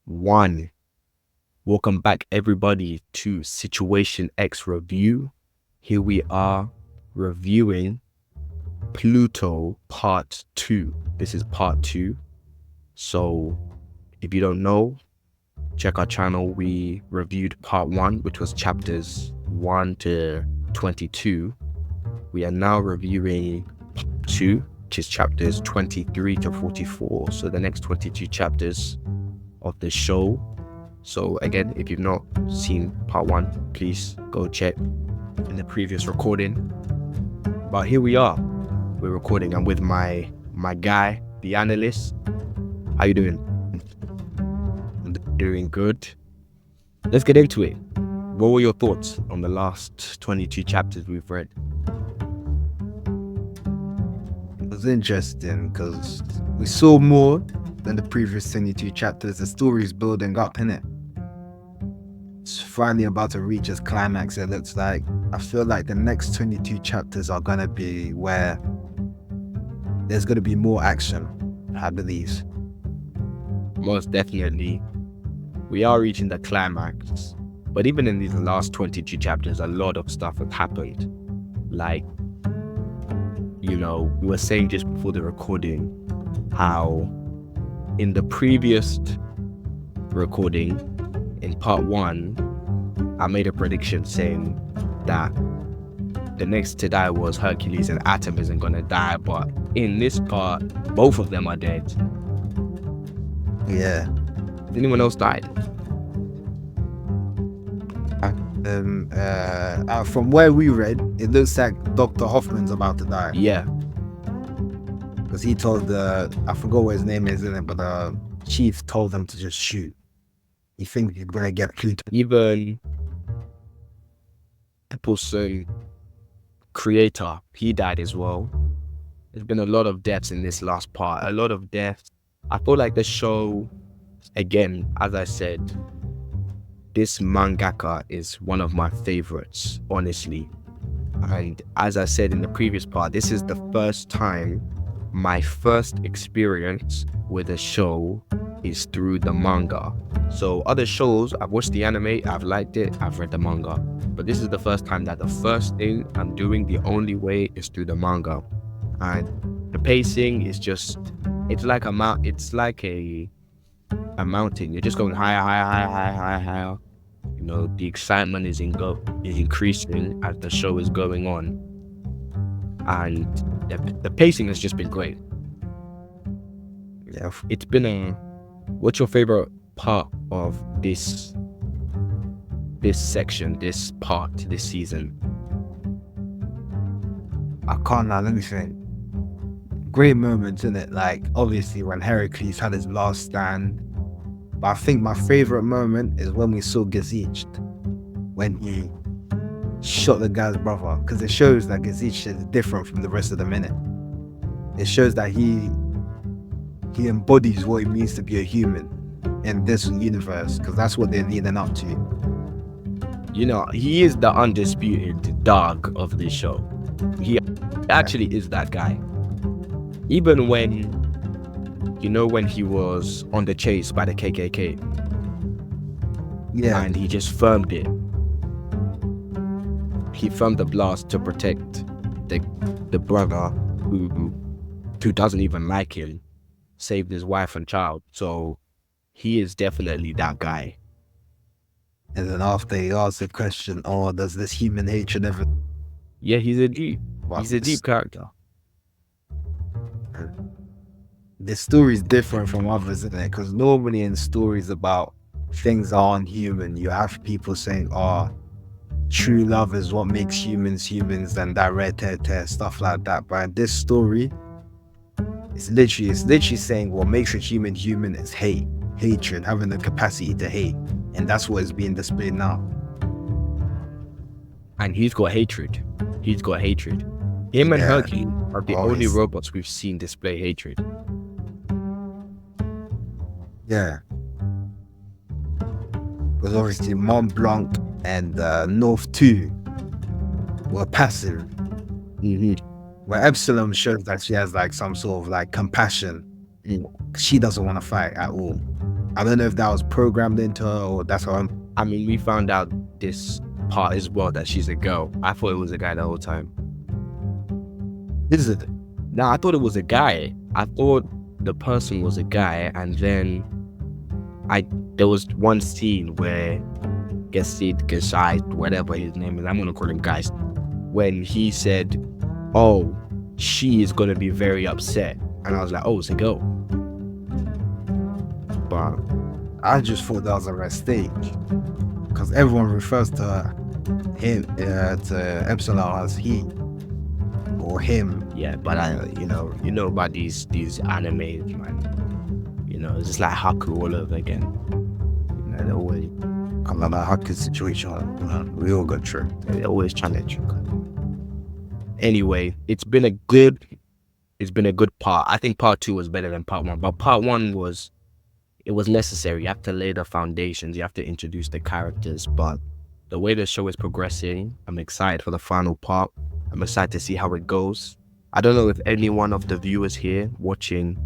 1. Welcome back, everybody, to Situation X Review. Here we are reviewing Pluto Part 2. This is Part 2. So, if you don't know, check our channel. We reviewed Part 1, which was chapters 1 to 22. We are now reviewing Part 2, which is chapters 23 to 44. So, the next 22 chapters of the show. So again, if you've not seen Part 1, please go check in the previous recording. But here we are. We're recording. I'm with my guy, the analyst. How you doing? I'm doing good. Let's get into it. What were your thoughts on the last 22 chapters we've read? It was interesting because we saw more than the previous 22 chapters. The story's building up, innit? It's finally about to reach its climax, it looks like. I feel like the next 22 chapters are going to be where there's going to be more action, I believe. Most definitely. We are reaching the climax. But even in these last 22 chapters, a lot of stuff has happened. Like, we were saying just before the recording how in the previous recording, in Part 1, I made a prediction saying that the next to die was Hercules and Atom isn't going to die, but in this part, both of them are dead. Yeah. Anyone else died? From where we read, it looks like Dr. Hoffman's about to die. Yeah. Because he told I forgot what his name is, isn't it? But the chief told them to just shoot. He thinks he's gonna get Pluto. Even Episode creator, he died as well. There's been a lot of deaths in this last part. A lot of deaths. I feel like the show, again, as I said, this mangaka is one of my favorites, honestly. And as I said in the previous part, this is the first time my first experience with a show is through the manga. So other shows, I've watched the anime, I've liked it, I've read the manga. But this is the first time that the first thing I'm doing, the only way, is through the manga. And the pacing is just, it's like a mountain. You're just going higher, higher, higher, higher, higher, higher. The excitement is increasing as the show is going on. And the pacing has just been great. Yeah. It's been what's your favorite part of this section, this part, this season? I can't now, let me think. Great moments, isn't it? Like, obviously, when Heracles had his last stand. But I think my favorite moment is when we saw Gesicht, when he shot the guy's brother, because it shows that Gesicht is different from the rest of the minute. It shows that he embodies what it means to be a human in this universe, because that's what they're leading up to. He is the undisputed dog of this show. He actually is that guy. Even when he was on the chase by the KKK. Yeah. And he just firmed it. He firmed the blast to protect the brother who doesn't even like him, saved his wife and child. So he is definitely that guy. And then after he asked the question, does this human hatred ever... Yeah, he's a deep character. The story is different from others, isn't it? Because normally in stories about things that aren't human, you have people saying, true love is what makes humans humans, and that red tear, stuff like that. But in this story, it's literally saying what makes a human human is hatred, having the capacity to hate. And that's what is being displayed now. And he's got hatred. Him and Hercules are the only robots we've seen display hatred. Yeah. Because obviously Mont Blanc and North 2 were passive. Mm-hmm. Where Epsilon shows that she has like some sort of like compassion. She doesn't want to fight at all. I don't know if that was programmed into her or that's how I mean, we found out this part as well, that she's a girl. I thought it was a guy the whole time. Is it? No, I thought it was a guy. I thought the person was a guy, and then there was one scene where Gesicht, whatever his name is, I'm gonna call him Geist, when he said, "Oh, she is gonna be very upset," and I was like, "Oh, it's a girl." But I just thought that was a mistake because everyone refers to him, to Epsilon as he or him. yeah, but you know about these animes, man. You know, it's just like Haku all over again. You know, they're always I'm not a Haku situation. We all got tricked. they're always trying to trick us. Anyway, it's been a good part. I think part 2 was better than part 1, but part 1 was necessary. You have to lay the foundations, you have to introduce the characters, but the way the show is progressing, I'm excited for the final part. I'm excited to see how it goes. I don't know if any one of the viewers here watching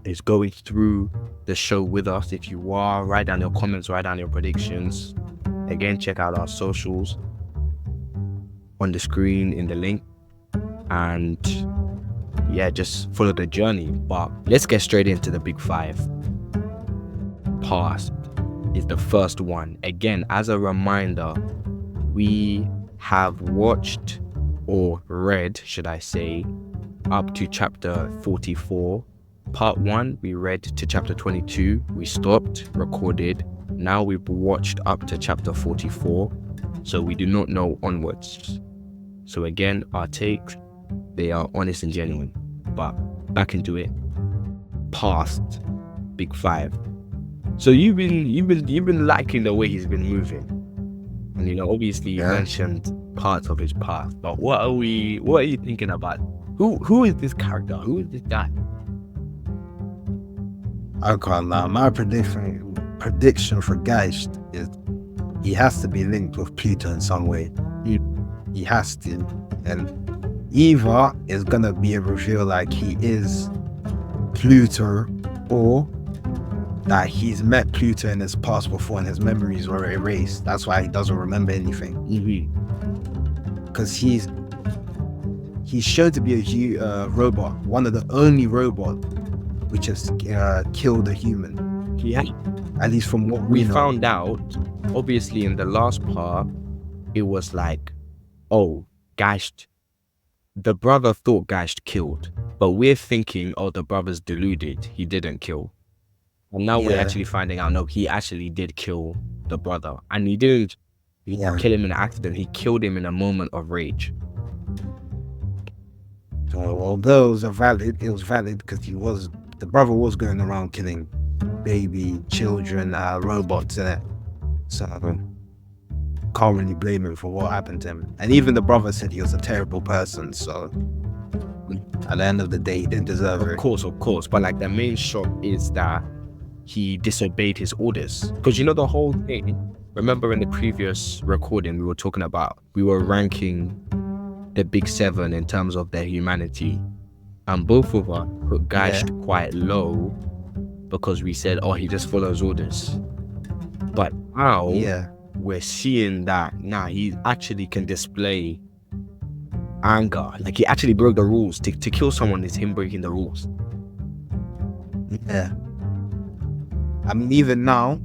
is going through the show with us. If you are, write down your comments, write down your predictions. Again, check out our socials on the screen in the link, and yeah, just follow the journey. But let's get straight into the big 5. Past is the first one. Again, as a reminder, we have watched, or read, should I say, up to chapter 44. Part 1, we read to chapter 22. We stopped, recorded. Now we've watched up to chapter 44. So we do not know onwards. So again, our takes, they are honest and genuine. But back into it. Past, big 5. So you've been liking the way he's been moving. And you know, obviously you mentioned parts of his past, but what are you thinking about? Who is this character? Who is this guy? I can't lie. My prediction for Geist is he has to be linked with Pluto in some way. He has to. And either is gonna be a reveal like he is Pluto, or that he's met Pluto in his past before and his memories were erased. That's why he doesn't remember anything. Because he's shown to be a robot, one of the only robots which has killed a human. Yeah. At least from what We know. found out, obviously in the last part, it was like, oh, Geist, the brother thought Geist killed, but we're thinking, oh, the brother's deluded, he didn't kill. And now we're actually finding out, no, he actually did kill the brother. And he didn't kill him in an accident, he killed him in a moment of rage. So although it was valid because the brother was going around killing baby, children, robots in it. So can't really blame him for what happened to him. And even the brother said he was a terrible person, so at the end of the day he didn't deserve it. Of course, but like the main shock is that he disobeyed his orders. Because you know the whole thing, remember in the previous recording we were ranking the big 7 in terms of their humanity, and both of us put Geist quite low because we said, oh, he just follows orders. But now we're seeing that he actually can display anger. Like he actually broke the rules. To kill someone is him breaking the rules. I mean, even now,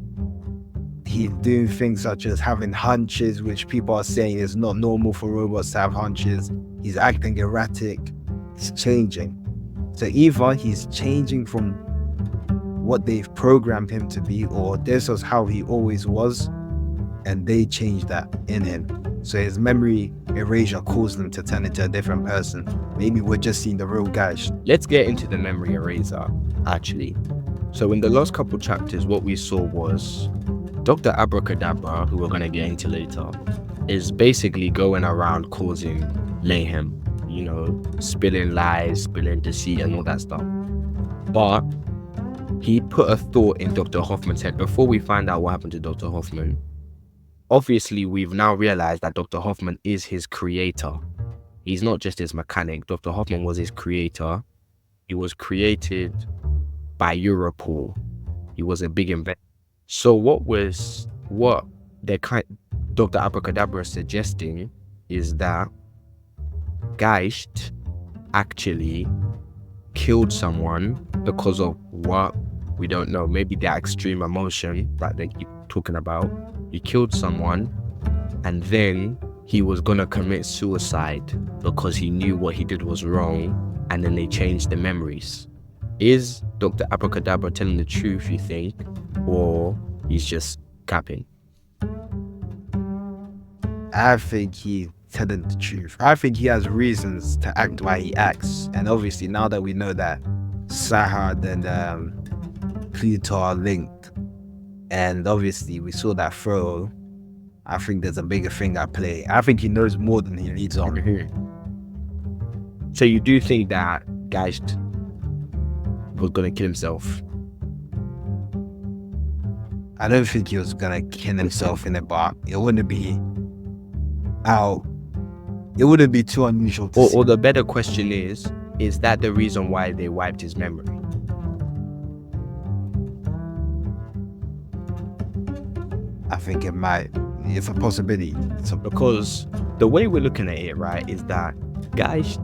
he's doing things such as having hunches, which people are saying is not normal for robots to have hunches. He's acting erratic. He's changing. So either he's changing from what they've programmed him to be, or this was how he always was, and they changed that in him. So his memory erasure caused him to turn into a different person. Maybe we're just seeing the real guy. Let's get into the memory eraser, actually. So in the last couple chapters, what we saw was Dr. Abracadabra, who we're going to get into later, is basically going around causing mayhem, you know, spilling lies, spilling deceit and all that stuff. But he put a thought in Dr. Hoffman's head. Before we find out what happened to Dr. Hoffman, obviously we've now realized that Dr. Hoffman is his creator. He's not just his mechanic. Dr. Hoffman was his creator. He was created by Europol. He was a big inventor. So what Dr. Abracadabra is suggesting is that Geist actually killed someone because of what we don't know. Maybe that extreme emotion that they keep talking about. He killed someone and then he was gonna commit suicide because he knew what he did was wrong, and then they changed the memories. Is Dr. Abracadabra telling the truth, you think, or he's just capping? I think he's telling the truth. I think he has reasons to act why he acts. And obviously, now that we know that Sahad and Pluto are linked, and obviously we saw that throw, I think there's a bigger thing at play. I think he knows more than he leads on. So you do think that Geist was gonna kill himself? I don't think he was gonna kill himself in it, but it wouldn't be out. It wouldn't be too unusual to see. Or the better question is that the reason why they wiped his memory? I think it might. It's a possibility. Because the way we're looking at it, right, is that Geist.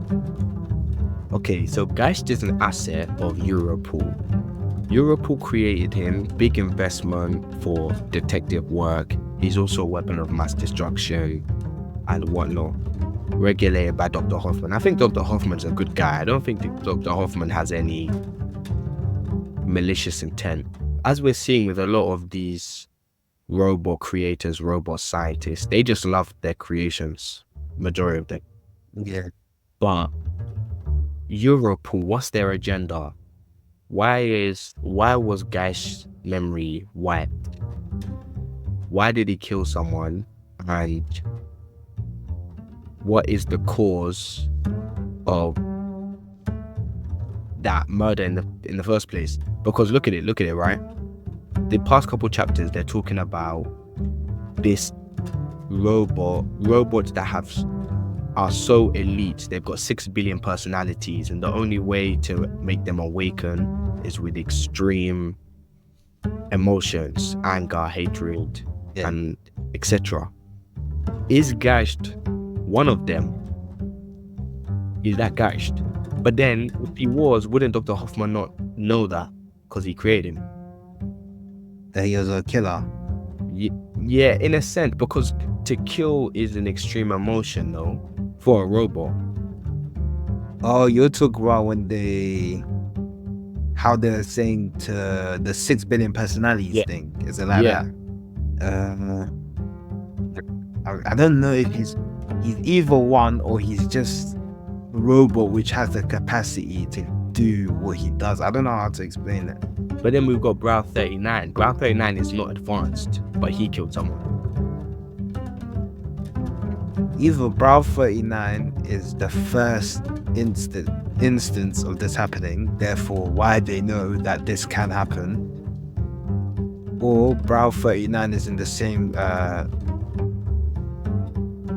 Okay, so Geist is an asset of Europol. Europol created him, big investment for detective work. He's also a weapon of mass destruction and whatnot, regulated by Dr. Hoffman. I think Dr. Hoffman's a good guy. I don't think Dr. Hoffman has any malicious intent. As we're seeing with a lot of these robot creators, robot scientists, they just love their creations, majority of them. Yeah. But Europol, what's their agenda? Why was Geist's memory wiped? Why did he kill someone? And what is the cause of that murder in the first place? Because look at it, right? The past couple chapters, they're talking about this robots that are so elite. They've got 6 billion personalities, and the only way to make them awaken is with extreme emotions, anger, hatred, and etc. Is Geist one of them? Is that Geist? But then, if he was, wouldn't Dr. Hoffman not know that because he created him? That he was a killer. Yeah, in a sense, because to kill is an extreme emotion, though, for a robot. Oh, you're talking about how they're saying to the 6 billion personalities thing. Is it like that? I don't know if he's either one or he's just a robot which has the capacity to do what he does. I don't know how to explain it. But then we've got Brow 39. Brow 39 is not advanced, but he killed someone. Either Brow 39 is the first instance of this happening, therefore why they know that this can happen, or Brow 39 is in the same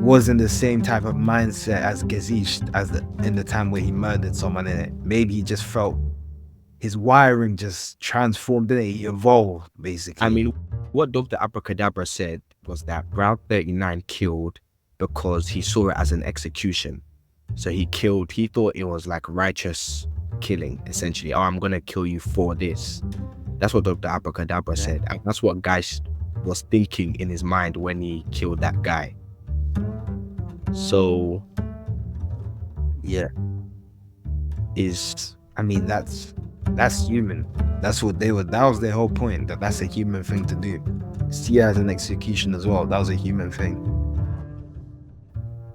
was in the same type of mindset as Gesicht in the time where he murdered someone in it. Maybe he just felt his wiring just transformed in it. He evolved, basically. I mean, what Dr. Abracadabra said was that Brow 39 killed because he saw it as an execution. So he thought it was like righteous killing, essentially. Oh, I'm gonna kill you for this. That's what Dr. Abracadabra said. And that's what Geist was thinking in his mind when he killed that guy. So, yeah. I mean, that's human. That was their whole point, that's a human thing to do. See it as an execution as well. That was a human thing.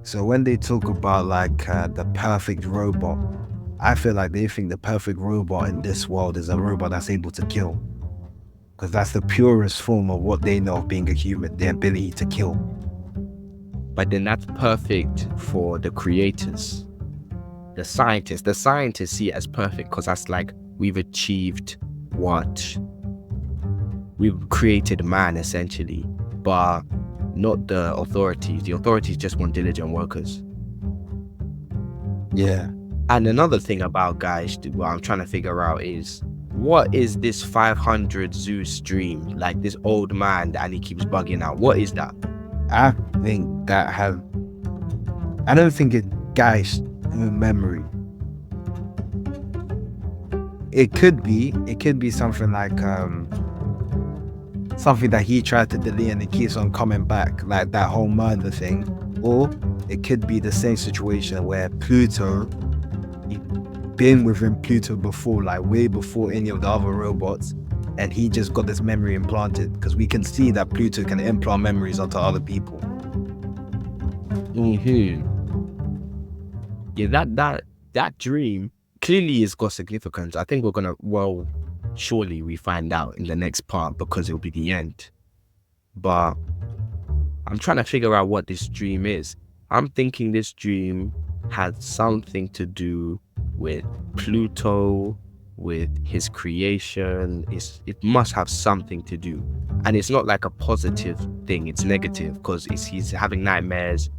So when they talk about like the perfect robot, I feel like they think the perfect robot in this world is a robot that's able to kill. Because that's the purest form of what they know of being a human, the ability to kill. But then that's perfect for the creators. The scientists see it as perfect because that's like, we've achieved what? We've created man, essentially. But not the authorities. The authorities just want diligent workers. Yeah. And another thing about Geist, what I'm trying to figure out is, what is this 500 Zeus dream? Like this old man and he keeps bugging out. What is that? I think I don't think it's Geist memory. It could be something like something that he tried to delete and it keeps on coming back, like that whole murder thing. Or it could be the same situation where Pluto, been within Pluto before, like way before any of the other robots, and he just got this memory implanted, because we can see that Pluto can implant memories onto other people. Yeah, that dream clearly has got significance. I think we're gonna, well, surely we find out in the next part because it'll be the end. But I'm trying to figure out what this dream is. I'm thinking this dream has something to do with Pluto, with his creation. It must have something to do. And it's not like a positive thing, it's negative, because he's having nightmares.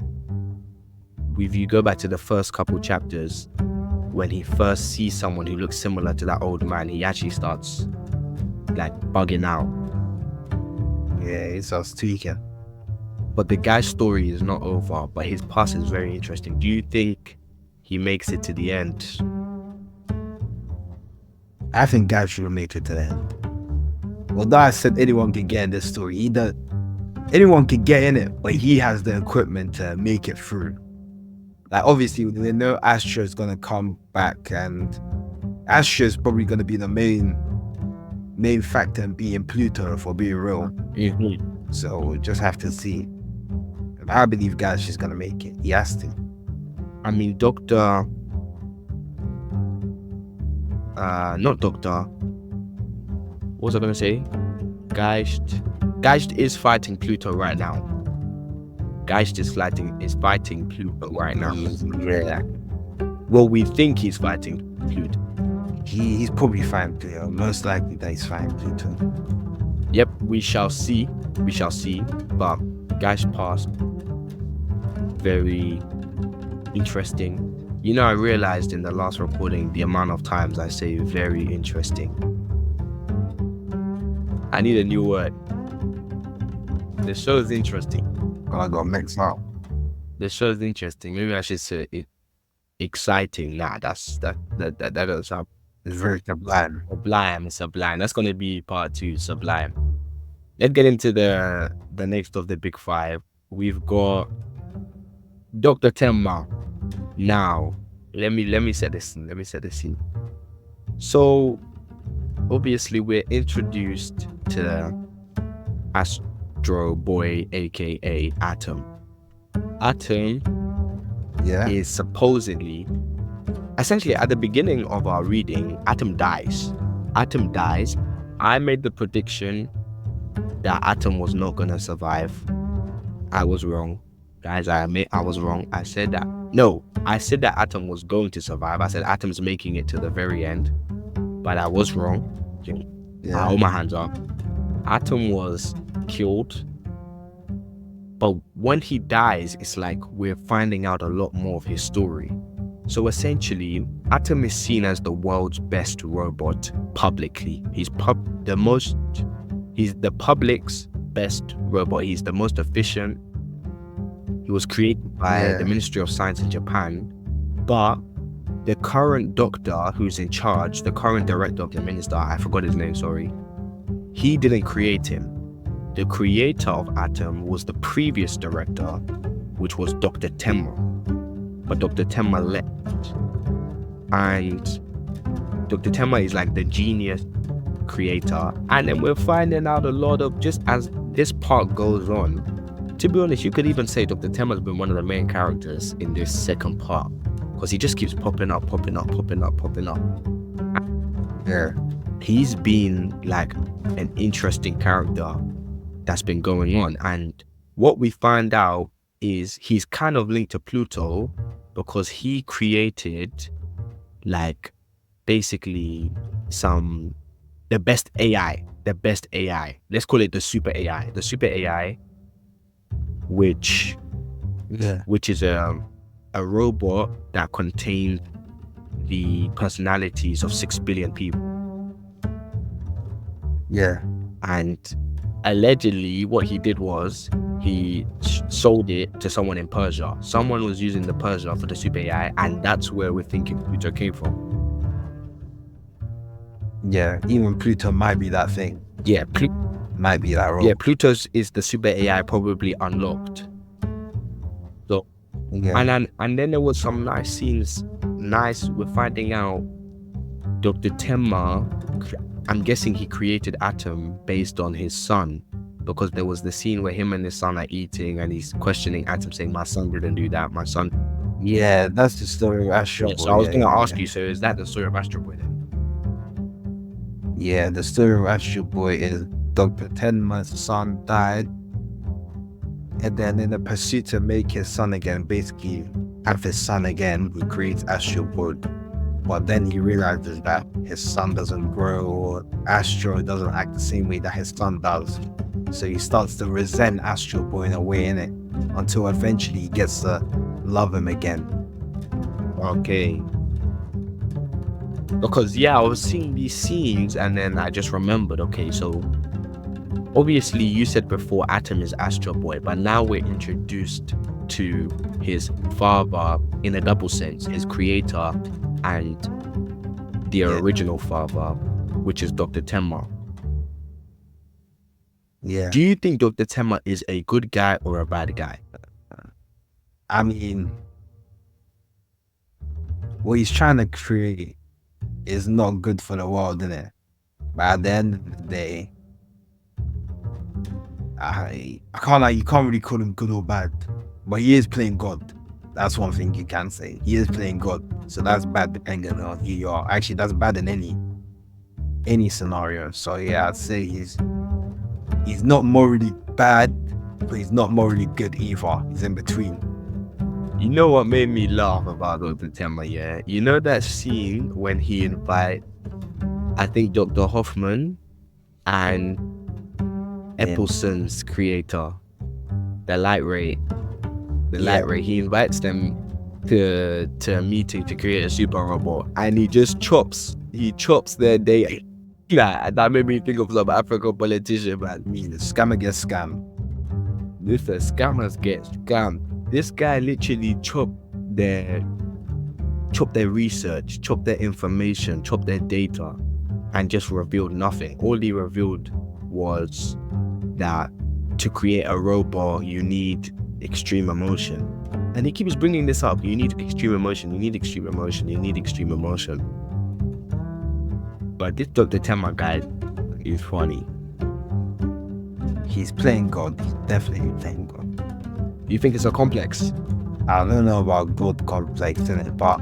If you go back to the first couple chapters, when he first sees someone who looks similar to that old man, he actually starts like bugging out. Yeah, he starts tweaking. But the guy's story is not over, but his past is very interesting. Do you think he makes it to the end? I think Geist should have made it to the end. Although I said anyone can get in this story, anyone can get in it, but he has the equipment to make it through. Like, obviously, we know Astro's gonna come back, and Astro's probably gonna be the main factor in being Pluto, for being real. So we'll just have to see. I believe Geist is gonna make it. He has to. I mean, what was I gonna say? Geist is fighting Pluto right now. Geist is fighting Pluto right now. Yeah. Well, we think he's fighting Pluto. He's probably fighting Pluto. Most likely that he's fighting Pluto. Yep, we shall see. But Gesicht Past, very interesting. You know, I realized in the last recording the amount of times I say very interesting. I need a new word. The show is interesting. I got mixed up. The show is interesting. Maybe I should say it exciting. Nah, that doesn't sound. It's very sublime. Sublime. That's gonna be part 2, sublime. Let's get into the next of the big 5. We've got Dr. Tenma. Now, let me set the scene. So, obviously, we're introduced to Astro Boy, aka Atom. Atom is supposedly, essentially, at the beginning of our reading, Atom dies. I made the prediction that Atom was not gonna survive. I was wrong. Guys, I admit I was wrong. I said that Atom was going to survive. I said Atom's making it to the very end. But I was wrong. I hold my hands up. Atom was killed. But when he dies, it's like we're finding out a lot more of his story. So essentially, Atom is seen as the world's best robot publicly. He's the public's best robot. He's the most efficient. He was created by the Ministry of Science in Japan, but the current doctor who's in charge, the current director of the minister, I forgot his name, sorry, he didn't create him. The creator of Atom was the previous director, which was Dr. Tenma. But Dr. Tenma left. And Dr. Tenma is like the genius creator. And then we're finding out a lot of, just as this part goes on, to be honest, you could even say Dr. Tenma's been one of the main characters in this second part, because he just keeps popping up. Yeah. He's been like an interesting character that's been going on. And what we find out is he's kind of linked to Pluto because he created like basically the best AI. Let's call it the super AI. Which is a robot that contains the personalities of 6 billion people. Yeah. And allegedly, what he did was he sold it to someone in Persia. Someone was using the Persia for the super AI, and that's where we're thinking Pluto came from. Yeah. Even Pluto might be that thing. Yeah, Might be that role. yeah, Pluto's is the super AI probably unlocked. So, Yeah. and then there was some nice scenes. We're finding out Dr. Tenma, I'm guessing he created Atom based on his son, because there was the scene where him and his son are eating and he's questioning Atom, saying, my son didn't do that, my son. Yeah, that's the story of Astro Yeah, Boy. so I was going to ask you, so is that the story of Astro Boy then? Yeah, the story of Astro Boy is Dr. Tenma's son died, and then in the pursuit to make his son again, basically have his son again, he creates Astro Boy. But then he realizes that his son doesn't grow, or Astro doesn't act the same way that his son does. So he starts to resent Astro Boy in a way, innit? Until eventually he gets to love him again. Okay. Because, yeah, I was seeing these scenes and then I just remembered, okay, so obviously you said before Atom is Astro Boy, but now we're introduced to his father in a double sense, his creator and the original father, which is Dr. Tenma. Yeah. Do you think Dr. Tenma is a good guy or a bad guy? I mean, what he's trying to create is not good for the world, innit? But at the end of the day, you can't really call him good or bad. But he is playing God. That's one thing you can say. He is playing God. So that's bad depending on who you are. Actually, that's bad in any scenario. So yeah, I'd say he's not morally bad, but he's not morally good either. He's in between. You know what made me laugh about Dr. Tenma, yeah? You know that scene when he invites, I think, Dr. Hoffman and Eppelson's creator, the light ray. He invites them to a meeting to create a super robot, and he just chops their day. Yeah, that made me think of some African politician, man. I mean, the scammer gets scammed. This the scammers get scammed. This guy literally chopped their research, chopped their information, chopped their data, and just revealed nothing. All he revealed was that to create a robot, you need extreme emotion. And he keeps bringing this up. You need extreme emotion, you need extreme emotion, you need extreme emotion. But this Dr. Tenma guy is funny. He's playing God. He's definitely playing God. You think it's a complex? I don't know about God complex in it, but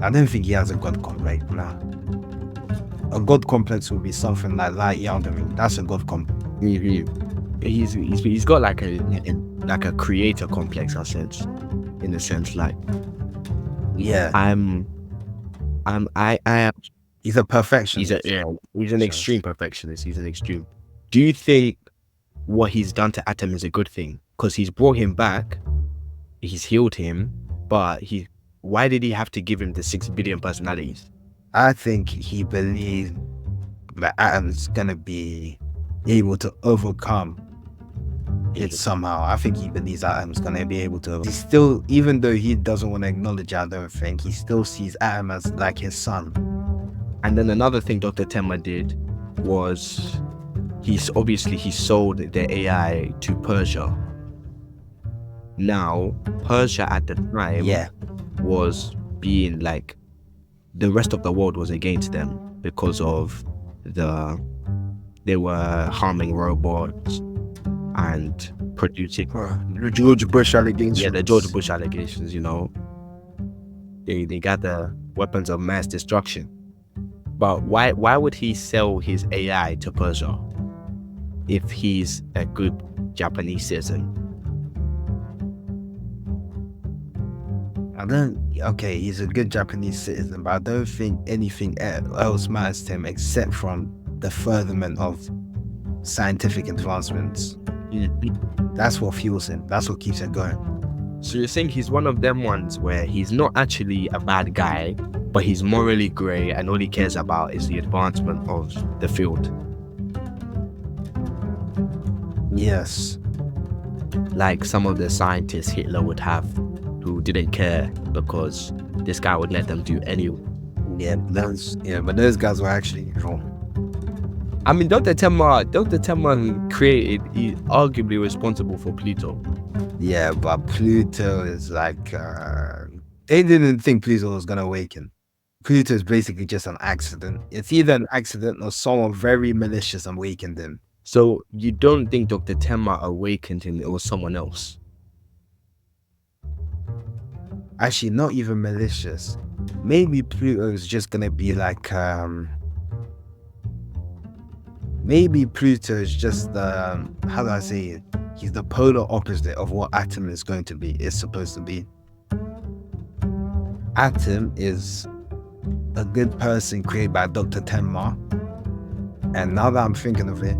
I don't think he has a God complex. Nah. A God complex would be something like light young. I mean, that's a God complex. He's got like a creator complex, in a sense, like, yeah, he's a perfectionist. He's an extreme perfectionist. He's an extreme. Do you think what he's done to Atom is a good thing? Because he's brought him back, he's healed him, but why did he have to give him the 6 billion personalities? I think he believes that Atom's gonna be able to overcome it somehow. I think he believes Atom's gonna be able to. He still, even though he doesn't want to acknowledge it, I don't think, he still sees Atom as like his son. And then another thing Dr. Tenma did was he sold the AI to Persia. Now, Persia at the time was being like, the rest of the world was against them because of they were harming robots and producing the George Bush allegations. Yeah, the George Bush allegations, you know. They got the weapons of mass destruction. But why would he sell his AI to Persia if he's a good Japanese citizen? Okay, he's a good Japanese citizen, but I don't think anything else matters to him except from the furtherment of scientific advancements. That's what fuels him. That's what keeps him going. So you're saying he's one of them ones where he's not actually a bad guy, but he's morally grey and all he cares about is the advancement of the field. Yes. Like some of the scientists Hitler would have, who didn't care because this guy would let them do anyway. But those guys were actually wrong. I mean, Dr. Tenma he's arguably responsible for Pluto. Yeah, but Pluto is like, they didn't think Pluto was gonna awaken. Pluto is basically just an accident. It's either an accident or someone very malicious awakened him. So you don't think Dr. Tenma awakened him, it was someone else? Actually, not even malicious. Maybe Pluto is just gonna be like, maybe Pluto is just, how do I say it? He's the polar opposite of what Atom is going to be, is supposed to be. Atom is a good person created by Dr. Tenma. And now that I'm thinking of it,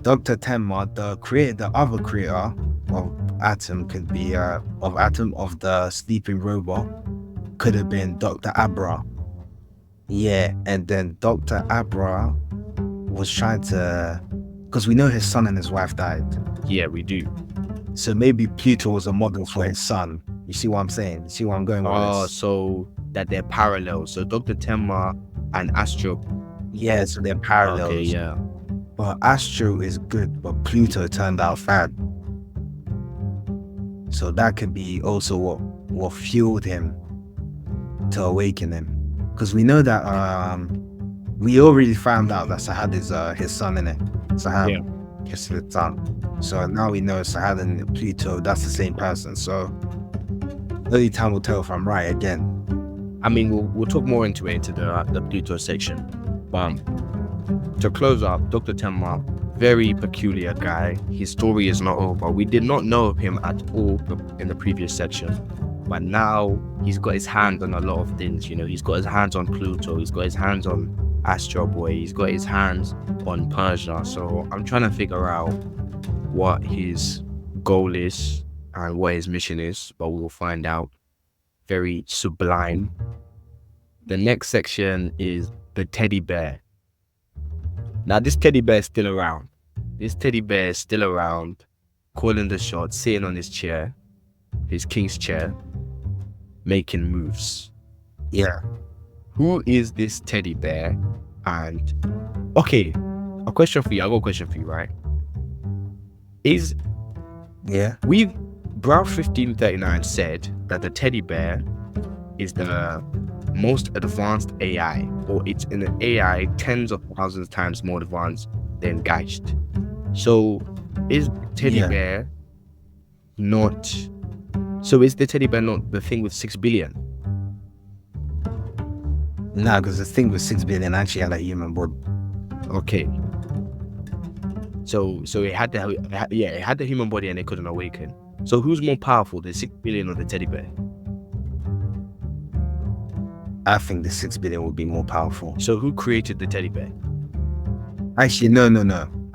Dr. Tenma, the other creator of Atom could be, of the sleeping robot, could have been Dr. Abra. Yeah, and then Dr. Abra was trying to, because we know his son and his wife died. Yeah, we do. So maybe Pluto was a model for his son. You see what I'm saying? You see where I'm going with this? So that they're parallel. So Dr. Tenma and Astro. Yeah, so they're parallels. Okay, yeah. But Astro is good, but Pluto turned out bad. So that could be also what fueled him to awaken him. Because we know that we already found out that Sahad is his son, innit? Sahad is his son. So now we know Sahad and Pluto, that's the same person. So only time will tell if I'm right again. I mean, we'll talk more into the Pluto section. But to close up, Dr. Tenma, very peculiar guy. His story is not over. We did not know of him at all in the previous section. But now he's got his hands on a lot of things. You know, he's got his hands on Pluto. He's got his hands on Astro Boy. He's got his hands on Persia. So I'm trying to figure out what his goal is and what his mission is. But we'll find out. Very sublime. The next section is the teddy bear. Now, this teddy bear is still around. Calling the shots, sitting on his chair, his king's chair, making moves. Yeah. Who is this teddy bear? And okay, a question for you. I got a question for you, right? Brown 1539 said that the teddy bear is the most advanced AI, or it's an AI tens of thousands times more advanced than Gesicht. So is teddy bear not? So is the teddy bear not the thing with 6 billion? Nah, because the thing with 6 billion actually had a human body. Okay. So it had the human body and it couldn't awaken. So who's more powerful, the 6 billion or the teddy bear? I think the 6 billion would be more powerful. So who created the teddy bear? Actually, no.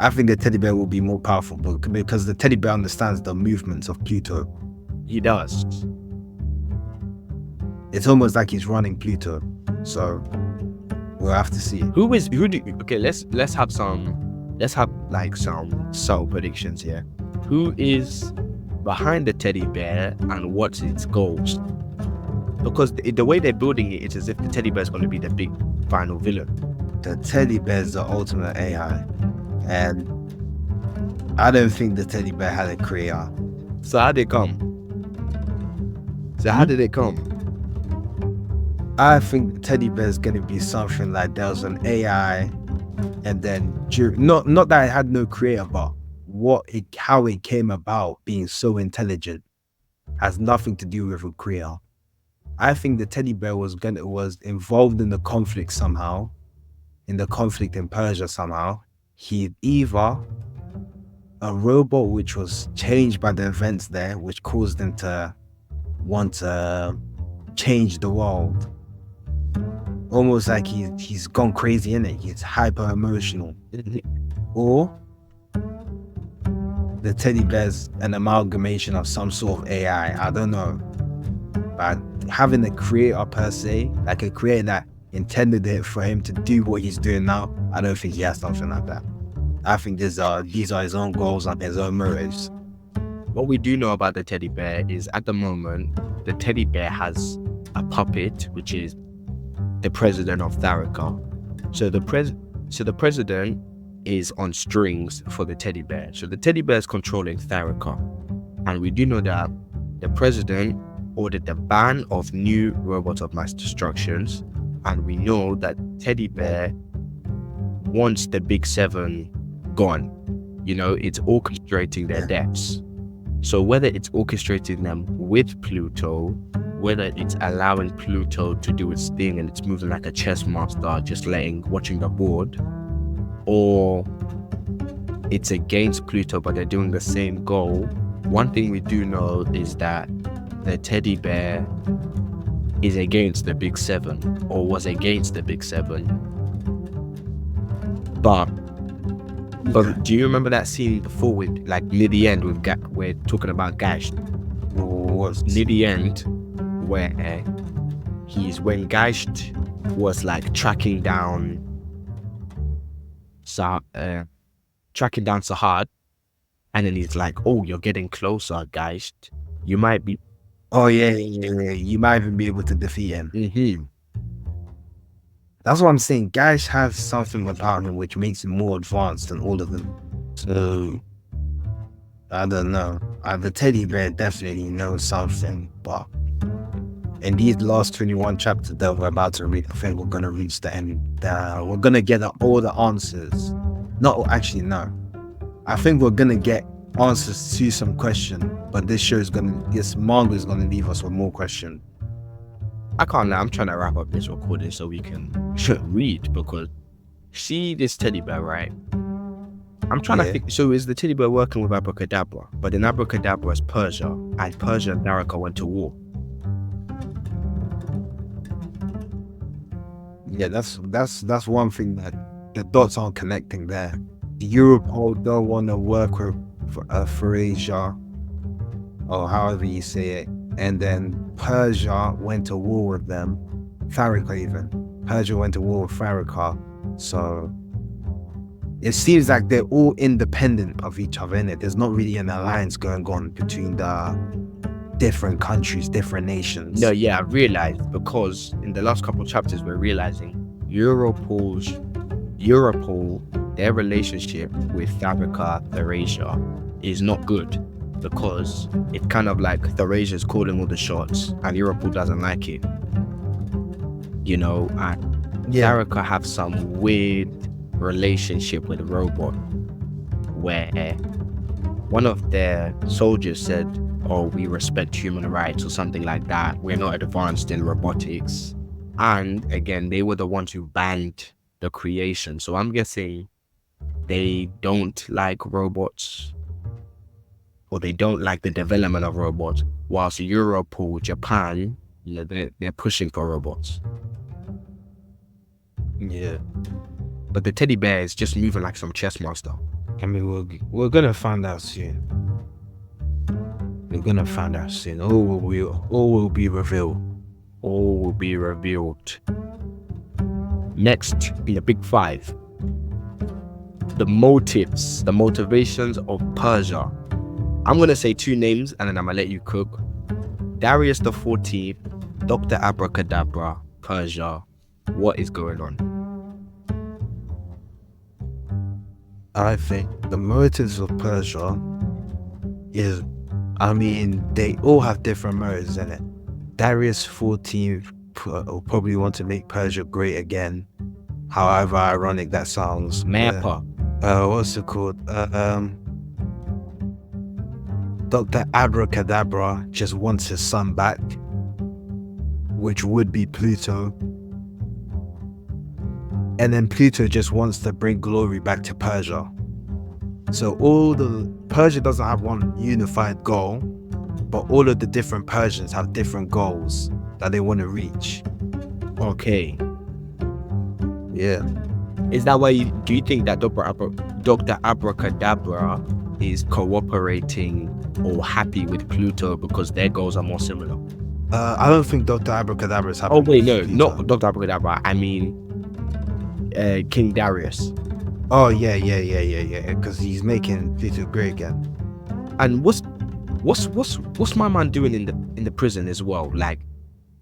I think the teddy bear will be more powerful because the teddy bear understands the movements of Pluto. He does. It's almost like he's running Pluto. So we'll have to see. Okay, let's have some subtle predictions here. Who is behind the teddy bear and what's its goals? Because the way they're building it, it's as if the teddy bear is going to be the big final villain. The teddy bear is the ultimate AI, and I don't think the teddy bear had a creator. So how did it come? How did it come? I think the teddy bear is going to be something like there was an AI, and then not that it had no creator, but how it came about being so intelligent has nothing to do with a creator. I think the teddy bear was involved in the conflict somehow, in the conflict in Persia somehow. He either a robot which was changed by the events there, which caused him to want to change the world. Almost like he's gone crazy, innit? He's hyper emotional. Or the teddy bear's an amalgamation of some sort of AI. I don't know. But having a creator per se, like a creator that intended it for him to do what he's doing now, I don't think he has something like that. I think these are his own goals and his own motives. What we do know about the teddy bear is at the moment, the teddy bear has a puppet, which is the president of Tharaka. So the president is on strings for the teddy bear. So the teddy bear is controlling Tharaka. And we do know that the president ordered the ban of new robots of mass destructions. And we know that teddy bear wants the big seven gone. You know, it's orchestrating their deaths. So whether it's orchestrating them with Pluto, whether it's allowing Pluto to do its thing and it's moving like a chess master, just watching the board, or it's against Pluto but they're doing the same goal. One thing we do know is that the teddy bear is against the big seven, or was against the big seven. But do you remember that scene before with, like, near the end with we're talking about Gesicht? Near the end, where when Gesicht was like tracking down Sahad, and then he's like, "Oh, you're getting closer, Gesicht. You might be." Oh yeah. You might even be able to defeat him. Mm-hmm. That's what I'm saying. Guys have something about him which makes him more advanced than all of them. So I don't know. The teddy bear definitely knows something, but in these last 21 chapters that we're about to read, I think we're gonna reach the end. We're gonna get all the answers. No, actually, no. I think we're gonna get answers to some question, but this manga is gonna leave us with more questions. I can't lie, I'm trying to wrap up this recording so we can read, because see this teddy bear, right? I'm trying to think. So is the teddy bear working with Abracadabra? But then Abracadabra is Persia, and Persia and Tharaka went to war. Yeah, that's one thing that the dots aren't connecting there. Europol don't want to work with Persia, or however you say it, and then Persia went to war with them. Tharaka even. Persia went to war with Tharaka. So it seems like they're all independent of each other, innit? There's not really an alliance going on between the different countries, different nations. No, yeah, I realized, because in the last couple of chapters we're realizing Europol, their relationship with Tharaka, Thracia, is not good, because it's kind of like Thrasia's calling all the shots and Europol doesn't like it. You know, and Tharaka have some weird relationship with a robot where one of their soldiers said, "Oh, we respect human rights," or something like that. "We're not advanced in robotics." And again, they were the ones who banned the creation. So I'm guessing they don't like robots, or they don't like the development of robots, whilst Europol, Japan, they're pushing for robots. Yeah. But the teddy bear is just moving like some chess master. I mean, we're gonna find out soon. We're gonna find out soon. All will be revealed. All will be revealed. Next, the big five. The motivations of Persia. I'm gonna say two names and then I'm gonna let you cook. Darius the 14th, Dr. Abracadabra, Persia. What is going on? I think the motives of Persia is, I mean, they all have different motives in it. Darius 14th will probably want to make Persia great again. However ironic that sounds. Mappa. What's it called? Dr. Abracadabra just wants his son back, which would be Pluto. And then Pluto just wants to bring glory back to Persia. So Persia doesn't have one unified goal, but all of the different Persians have different goals that they want to reach. Okay. Yeah. Is that why do you think that Dr. Abracadabra is cooperating or happy with Pluto because their goals are more similar? I don't think Dr. Abracadabra is Oh happening. wait, no, Pluto. not Dr. Abracadabra. I mean, King Darius. Oh yeah. Because he's making Pluto great again. And what's my man doing in the prison as well? Like,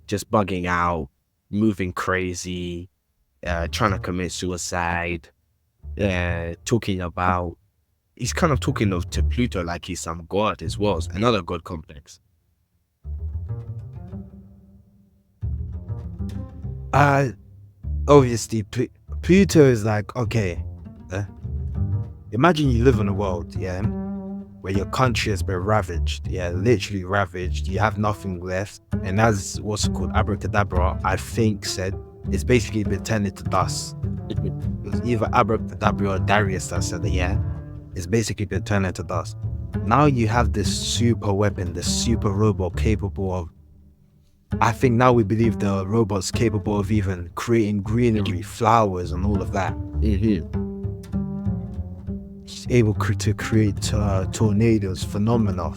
just bugging out, moving crazy, trying to commit suicide, talking about. He's kind of talking to Pluto like he's some god as well. It's another god complex. Obviously, Pluto is like, okay, imagine you live in a world, yeah, where your country has been ravaged, yeah, literally ravaged. You have nothing left, and as what's it called, Abracadabra, I think said, it's basically been turned into dust. It was either Abracadabra or Darius that said that, yeah, it's basically been turned into dust. Now you have this super weapon, this super robot capable of, I think now we believe the robot's capable of even creating greenery, flowers, and all of that. He's able to create tornadoes, phenomena.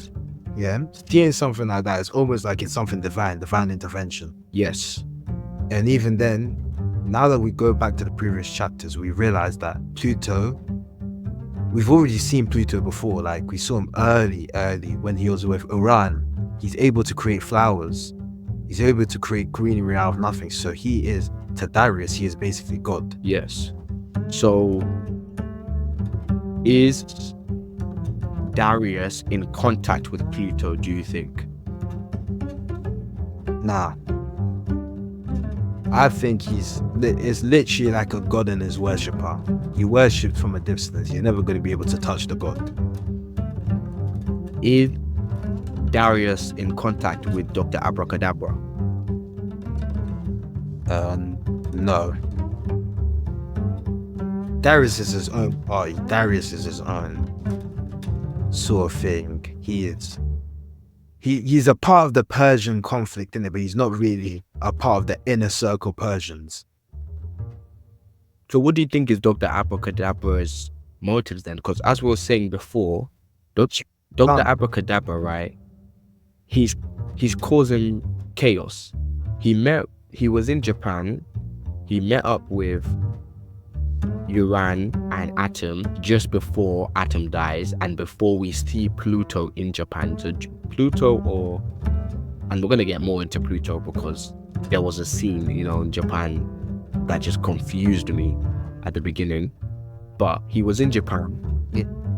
Yeah, seeing something like that is almost like it's something divine intervention. Yes. And even then, now that we go back to the previous chapters, we realize that Pluto, we've already seen Pluto before. Like, we saw him early when he was with Iran. He's able to create flowers. He's able to create greenery out of nothing. So he is, to Darius, he is basically God. Yes. So is Darius in contact with Pluto, do you think? Nah. I think it's literally like a god and his worshipper. He worships from a distance. You're never going to be able to touch the god. Is Darius in contact with Dr. Abracadabra? No. Darius is his own party. Darius is his own sort of thing. He's a part of the Persian conflict, in it, but he's not really a part of the inner circle Persians. So what do you think is Dr. Abracadabra's motives then? Because as we were saying before, Dr. Abracadabra, right? He's causing chaos. He was in Japan. He met up with Uran and Atom just before Atom dies and before we see Pluto in Japan. So Pluto, and we're gonna get more into Pluto because there was a scene, in Japan that just confused me at the beginning. But he was in Japan.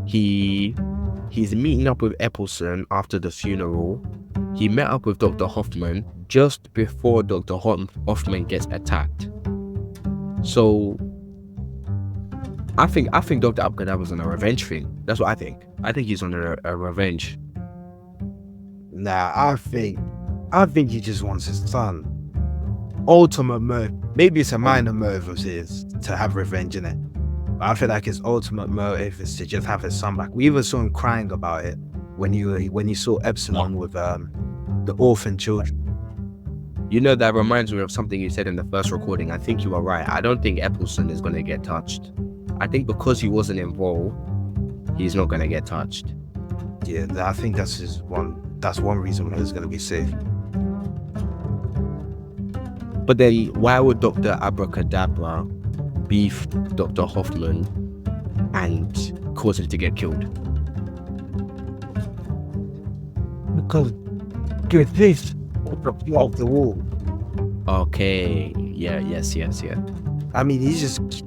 He's meeting up with Epsilon after the funeral. He met up with Dr. Hoffman just before Dr. Hoffman gets attacked. So I think Dr. Abracadabra was on a revenge thing. That's what I think. I think he's on a revenge. Nah, I think he just wants his son. Ultimate motive. Maybe it's a minor motive of his to have revenge in it. But I feel like his ultimate motive is to just have his son back. We even saw him crying about it when he saw Epsilon with the orphan children. That reminds me of something you said in the first recording. I think you are right. I don't think Epsilon is going to get touched. I think because he wasn't involved, he's not going to get touched. Yeah, I think that's one reason why he's going to be safe. But then why would Dr. Abracadabra beef Dr. Hoffman and cause him to get killed? Because this off the wall. Okay. Yeah. I mean, he's just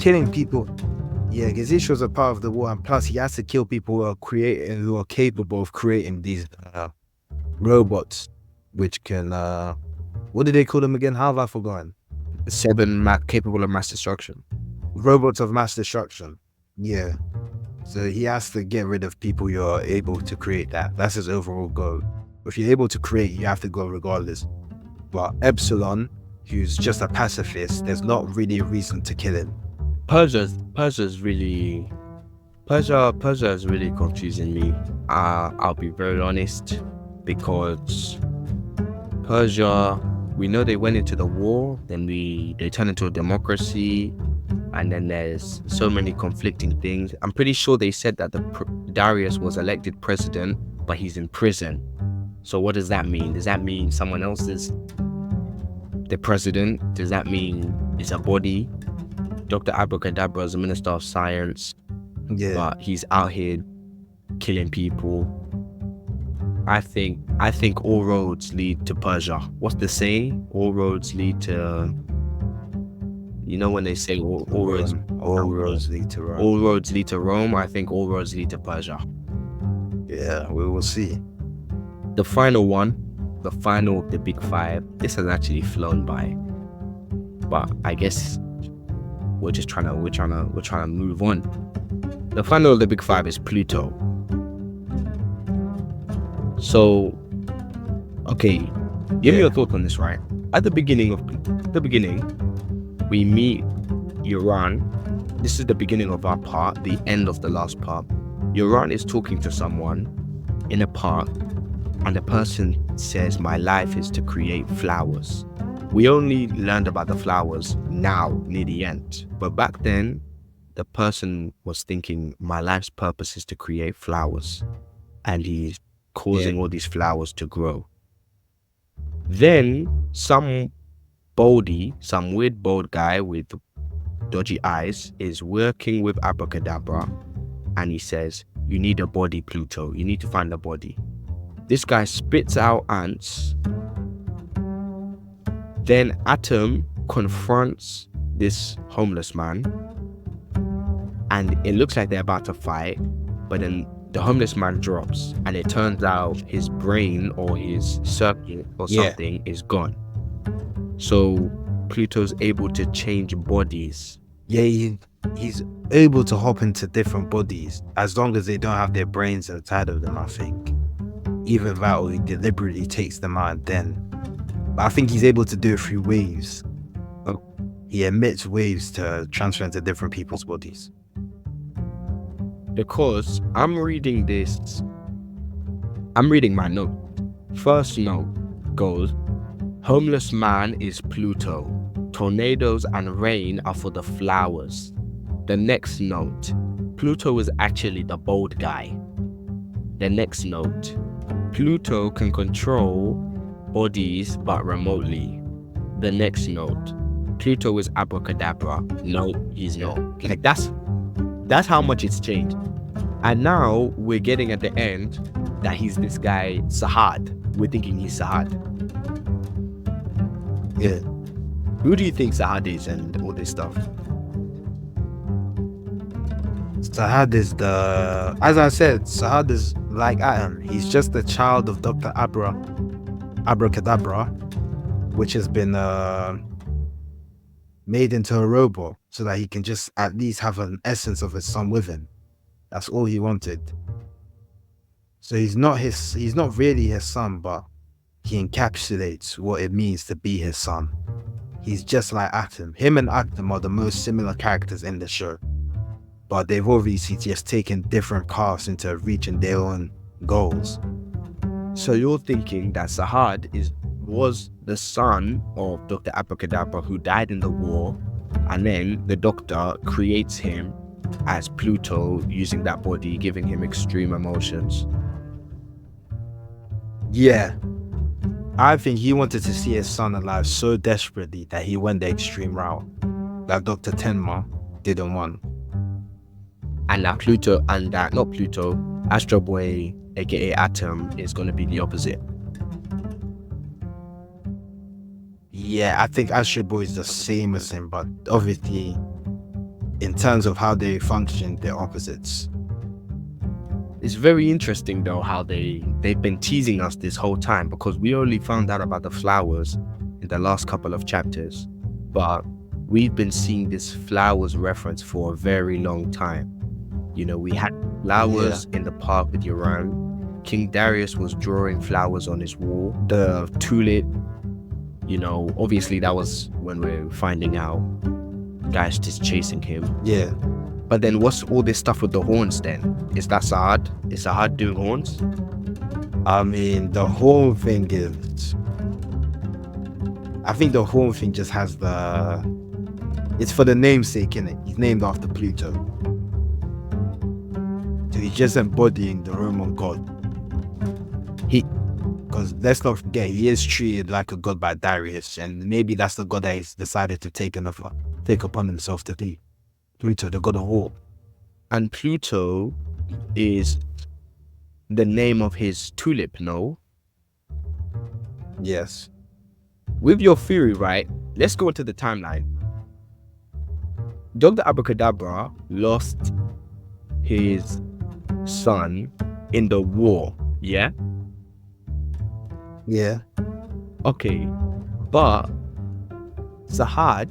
killing people. Yeah, Gesicht was a part of the war, and plus he has to kill people who are capable of creating these robots, which can what did they call them again? How have I forgotten? 7 capable of mass destruction. Robots of mass destruction. Yeah. So he has to get rid of people who are able to create that. That's his overall goal. If you're able to create, you have to go regardless. But Epsilon, who's just a pacifist, there's not really a reason to kill him. Persia is really confusing me. I'll be very honest, because Persia, we know they went into the war, then they turned into a democracy, and then there's so many conflicting things. I'm pretty sure they said that Darius was elected president, but he's in prison. So what does that mean? Does that mean someone else is the president? Does that mean it's a body? Dr. Abracadabra is a minister of science, Yeah. but he's out here killing people. I think all roads lead to Persia. What's the saying? All roads lead to, you know, when they say all roads lead to Rome. all roads lead to Rome, I think all roads lead to Persia. Yeah, we will see. The final one, the final of the big five, this has actually flown by. But I guess we're trying to move on. The final of the big five is Pluto. So, okay, give me your thought on this, right? At the beginning, we meet Uran. This is the beginning of our part, the end of the last part. Uran is talking to someone in a park, and the person says, my life is to create flowers. We only learned about the flowers now, near the end. But back then, the person was thinking, my life's purpose is to create flowers. And he's causing all these flowers to grow. Then some weird bald guy with dodgy eyes is working with Abracadabra, and he says, you need a body, Pluto. You need to find a body. This guy spits out ants. Then Atom confronts this homeless man, and it looks like they're about to fight, but then the homeless man drops, and it turns out his brain or his circuit or something is gone. So Pluto's able to change bodies. Yeah, he's able to hop into different bodies as long as they don't have their brains inside of them, I think. Either that or he deliberately takes them out then. But I think he's able to do it through waves. He emits waves to transfer into different people's bodies. Because I'm reading my note. First note goes, homeless man is Pluto. Tornadoes and rain are for the flowers. The next note, Pluto is actually the bald guy. The next note, Pluto can control bodies but remotely. The next note, Pluto is Abracadabra. No, he's not. Like that's how much it's changed. And now we're getting at the end that he's this guy Sahad. We're thinking he's Sahad. Yeah. Who do you think Sahad is and all this stuff? Sahad is as I said, Sahad is like Atom. He's just the child of Dr. Abracadabra, which has been made into a robot so that he can just at least have an essence of his son with him. That's all he wanted. So he's not really his son, but he encapsulates what it means to be his son. He's just like Atom. Him and Atom are the most similar characters in the show, but they've obviously just taken different paths into reaching their own goals. So you're thinking that Sahad was the son of Dr. Abracadabra who died in the war, and then the doctor creates him as Pluto using that body, giving him extreme emotions. Yeah. I think he wanted to see his son alive so desperately that he went the extreme route that Dr. Tenma didn't want. And that Astro Boy, aka Atom, is going to be the opposite. Yeah, I think Astro Boy is the same as him, but obviously, in terms of how they function, they're opposites. It's very interesting though how they've been teasing us this whole time, because we only found out about the flowers in the last couple of chapters, but we've been seeing this flowers reference for a very long time. You know, we had flowers in the park with Uran. King Darius was drawing flowers on his wall. The tulip, you know, obviously that was when we're finding out Gesicht is chasing him. Yeah. But then what's all this stuff with the horns then? Is that Sahad? Is Sahad doing horns? I mean, the horn thing is... I think the horn thing just has it's for the namesake, innit? He's named after Pluto. So he's just embodying the Roman god. Because let's not forget, he is treated like a god by Darius, and maybe that's the god that he's decided to take upon himself to be. Pluto, the god of war. And Pluto is the name of his tulip, no? Yes. With your theory, right? Let's go into the timeline. Dr. Abracadabra lost his son in the war, yeah? Yeah. Okay, but Sahad,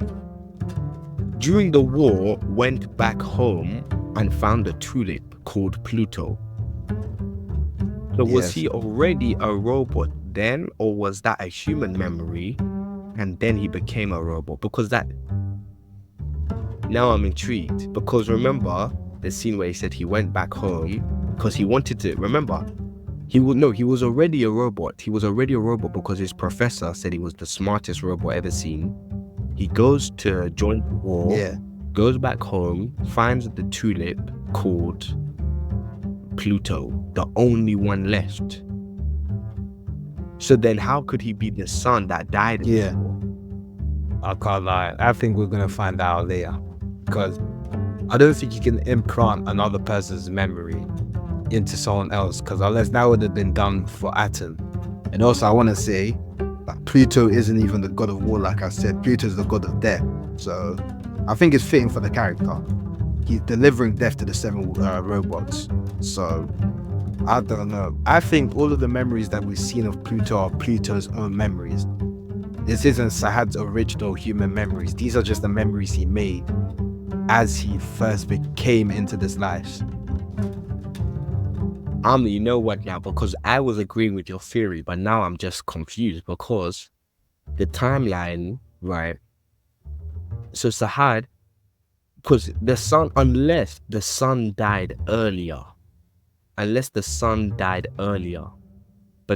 during the war, went back home and found a tulip called Pluto. So was he already a robot then, or was that a human memory and then he became a robot? Because that, now I'm intrigued, because remember the scene where he said he went back home because he wanted to, remember, he was already a robot. He was already a robot because his professor said he was the smartest robot ever seen. He goes to join the war, goes back home, finds the tulip called Pluto, the only one left. So then how could he be the son that died in the war? I can't lie. I think we're going to find out later. Because I don't think you can implant another person's memory into someone else, because unless that would have been done for Atom. And also I want to say that Pluto isn't even the god of war, like I said. Pluto's the god of death. So I think it's fitting for the character. He's delivering death to the 7 robots. So I don't know. I think all of the memories that we've seen of Pluto are Pluto's own memories. This isn't Sahad's original human memories. These are just the memories he made as he first came into this life. You know what now? Because I was agreeing with your theory, but now I'm just confused because the timeline, right? So Sahad, because the sun, unless the sun died earlier, but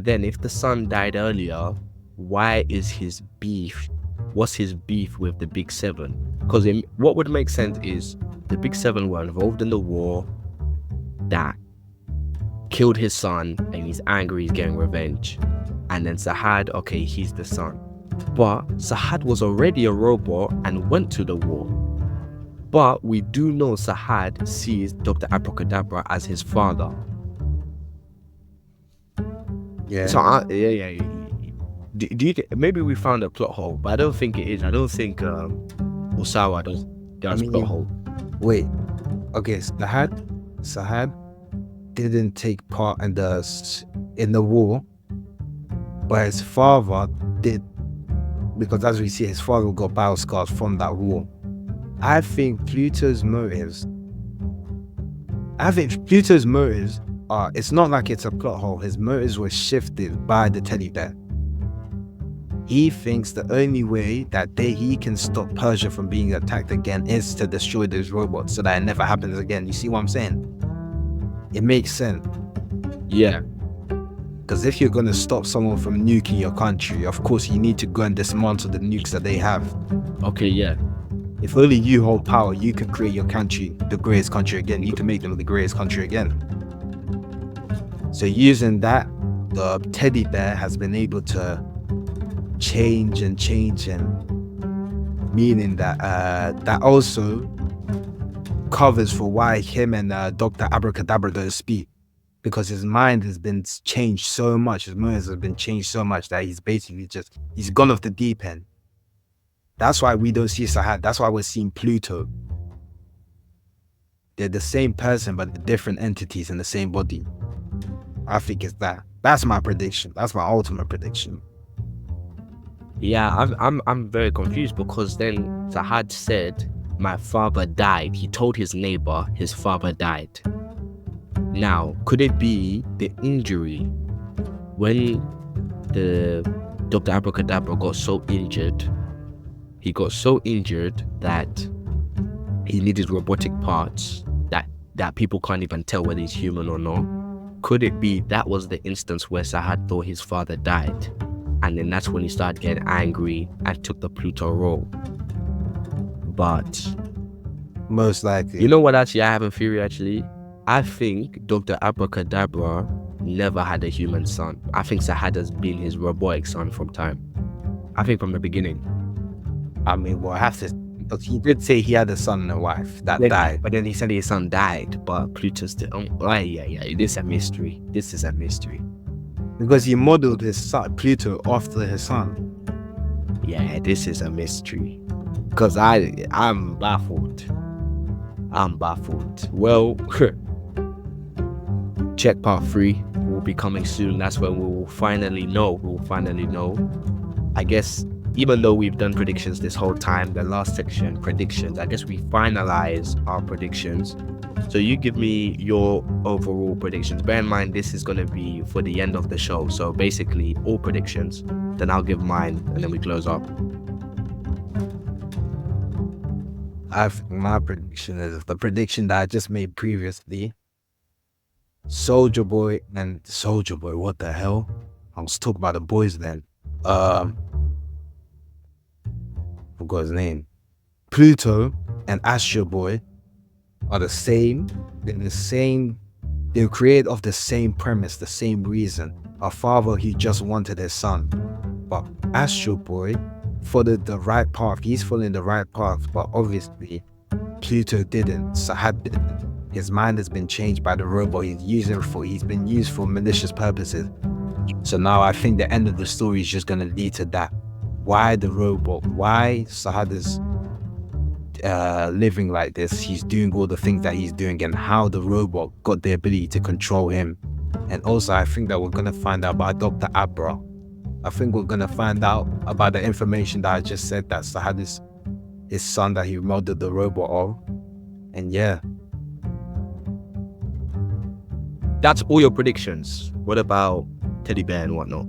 then if the sun died earlier, why is his beef? What's his beef with the Big Seven? Because what would make sense is the Big Seven were involved in the war that killed his son, and he's angry, he's getting revenge. And then Sahad, okay, he's the son. But Sahad was already a robot and went to the war. But we do know Sahad sees Dr. Abracadabra as his father. Yeah. So do you maybe we found a plot hole, but I don't think it is. I don't think Urasawa does plot hole. Wait. Okay, Sahad didn't take part in the war, but his father did, because as we see, his father got battle scars from that war. I think Pluto's motives are, it's not like it's a plot hole. His motives were shifted by the teddy bear. He thinks the only way that he can stop Persia from being attacked again is to destroy those robots so that it never happens again. You see what I'm saying? It makes sense. Yeah. Because if you're going to stop someone from nuking your country, of course you need to go and dismantle the nukes that they have. Okay, yeah. If only you hold power, you can create your country the greatest country again. You can make them the greatest country again. So using that, the teddy bear has been able to change, meaning that that also covers for why him and Dr. Abracadabra don't speak, because his mind has been changed so much, his motives have been changed so much that he's basically he's gone off the deep end. That's why we don't see Sahad. That's why we're seeing Pluto. They're the same person, but they're different entities in the same body. I think it's that. That's my prediction. That's my ultimate prediction. Yeah, I'm very confused, because then Sahad said, my father died. He told his neighbor his father died. Now, could it be the injury? When the Dr. Abracadabra got so injured, he got so injured that he needed robotic parts that people can't even tell whether he's human or not. Could it be that was the instance where Sahad thought his father died? And then that's when he started getting angry and took the Pluto role. But most likely, you know what, actually I have a theory. Actually, I think Dr. Abracadabra never had a human son. I think Sahada's been his robotic son from time. I think from the beginning. I mean, well, I have to. But he did say he had a son and a wife that died. But then he said his son died, but Pluto still. Yeah. This is a mystery. This is a mystery. Because he modeled his son, Pluto, after his son. Yeah, this is a mystery. Because I'm baffled. Well, check part 3 will be coming soon. That's when we will finally know. I guess, even though we've done predictions this whole time, the last section, predictions, I guess we finalize our predictions. So you give me your overall predictions. Bear in mind, this is going to be for the end of the show. So basically, all predictions. Then I'll give mine, and then we close up. My prediction is the prediction that I just made previously. Soldier Boy, what the hell? I was talking about the boys then. Forgot his name. Pluto and Astro Boy are the same. They're created of the same premise, the same reason. A father, he just wanted his son. But Astro Boy followed the right path. He's following the right path, but obviously Pluto didn't. Sahad didn't. His mind has been changed by the robot he's been used for malicious purposes. So now I think the end of the story is just gonna lead to that. Why the robot? Why Sahad is living like this? He's doing all the things that he's doing, and how the robot got the ability to control him. And also, I think that we're gonna find out about Dr. Abra. I think we're gonna find out about the information that I just said, that Sahad is his son that he modeled the robot of. And yeah. That's all your predictions. What about Teddy Bear and whatnot?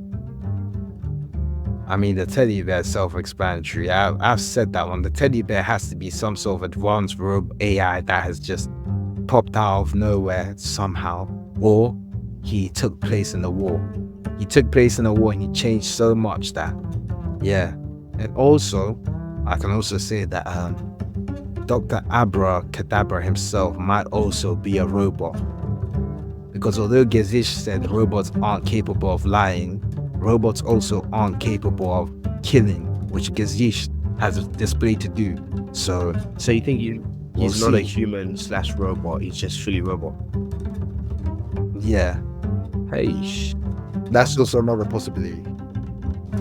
I mean, the teddy bear is self-explanatory. I've said that one. The teddy bear has to be some sort of advanced robe AI that has just popped out of nowhere somehow. Or he took place in the war. He took place in a war and he changed so much that, yeah. And also, I can also say that Dr. Abracadabra himself might also be a robot. Because although Gesicht said robots aren't capable of lying, robots also aren't capable of killing, which Gesicht has displayed to do. So you think he's not a human / robot, he's just fully robot? Yeah. Hey, that's also another possibility.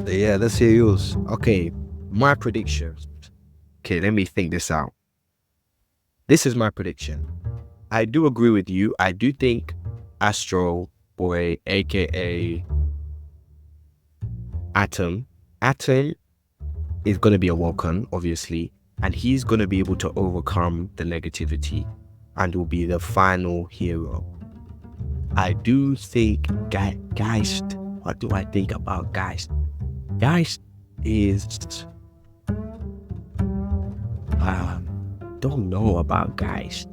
So yeah, let's hear yours. Okay, my predictions. Okay, let me think this out. This is my prediction. I do agree with you. I do think Astro Boy, aka Atom is going to be a Vulcan, obviously, and he's going to be able to overcome the negativity and will be the final hero. I do think Geist. What do I think about Geist? Geist is... don't know about Geist.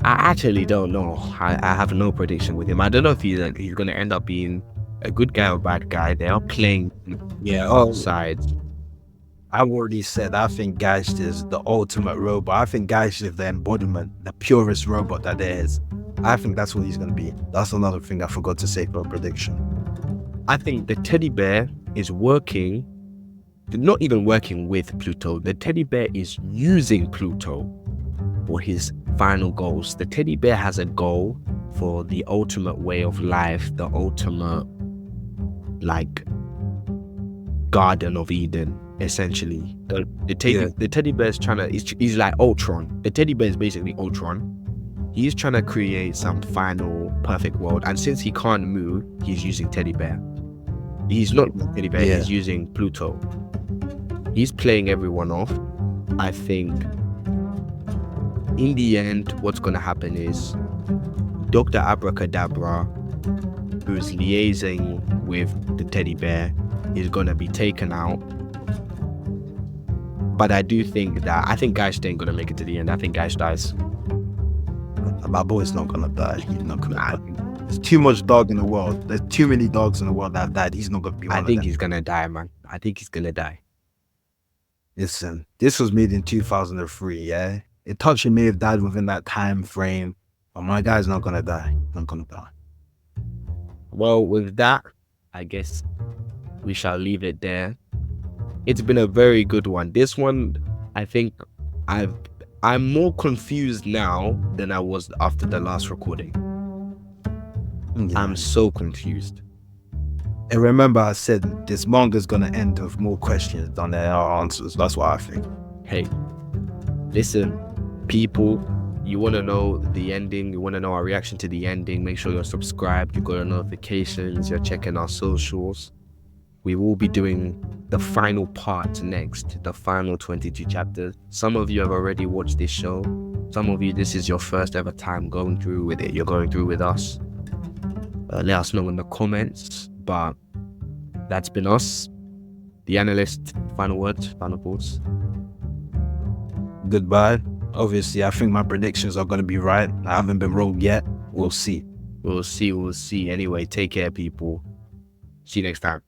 I actually don't know. I have no prediction with him. I don't know if he's going to end up being a good guy or bad guy. They are playing sides. I've already said I think Geist is the ultimate robot. I think Geist is the embodiment, the purest robot that there is. I think that's what he's going to be. That's another thing I forgot to say for a prediction. I think the teddy bear is not even working with Pluto. The teddy bear is using Pluto for his final goals. The teddy bear has a goal for the ultimate way of life, the ultimate, like, Garden of Eden, essentially. The teddy bear is trying to, he's like Ultron. The teddy bear is basically Ultron. He's trying to create some final perfect world, and since he can't move, he's using teddy bear. He's not teddy bear, he's using Pluto. He's playing everyone off. I think in the end, what's going to happen is Dr. Abracadabra, who's liaising with the teddy bear, is going to be taken out. But I do think Geist ain't going to make it to the end. I think Geist dies. My boy's not going to die. He's not going to die. There's too much dog in the world. There's too many dogs in the world that have died. He's not going to be one of them. I think he's going to die, man. I think he's going to die. Listen, this was made in 2003, yeah? Itachi may have died within that time frame, but my guy's not going to die. Not going to die. Well, with that, I guess we shall leave it there. It's been a very good one. This one, I think I'm more confused now than I was after the last recording. Yeah. I'm so confused. And remember, I said this manga's gonna end with more questions than there are answers. That's what I think. Hey, listen, people, you want to know the ending, you want to know our reaction to the ending, make sure you're subscribed, you got your notifications, you're checking our socials. We will be doing the final part next, the final 22 chapters. Some of you have already watched this show. Some of you, this is your first ever time going through with it. You're going through with us. Let us know in the comments. But that's been us. The analyst, final words, final thoughts. Goodbye. Obviously, I think my predictions are gonna be right. I haven't been wrong yet. We'll see. We'll see. Anyway, take care, people. See you next time.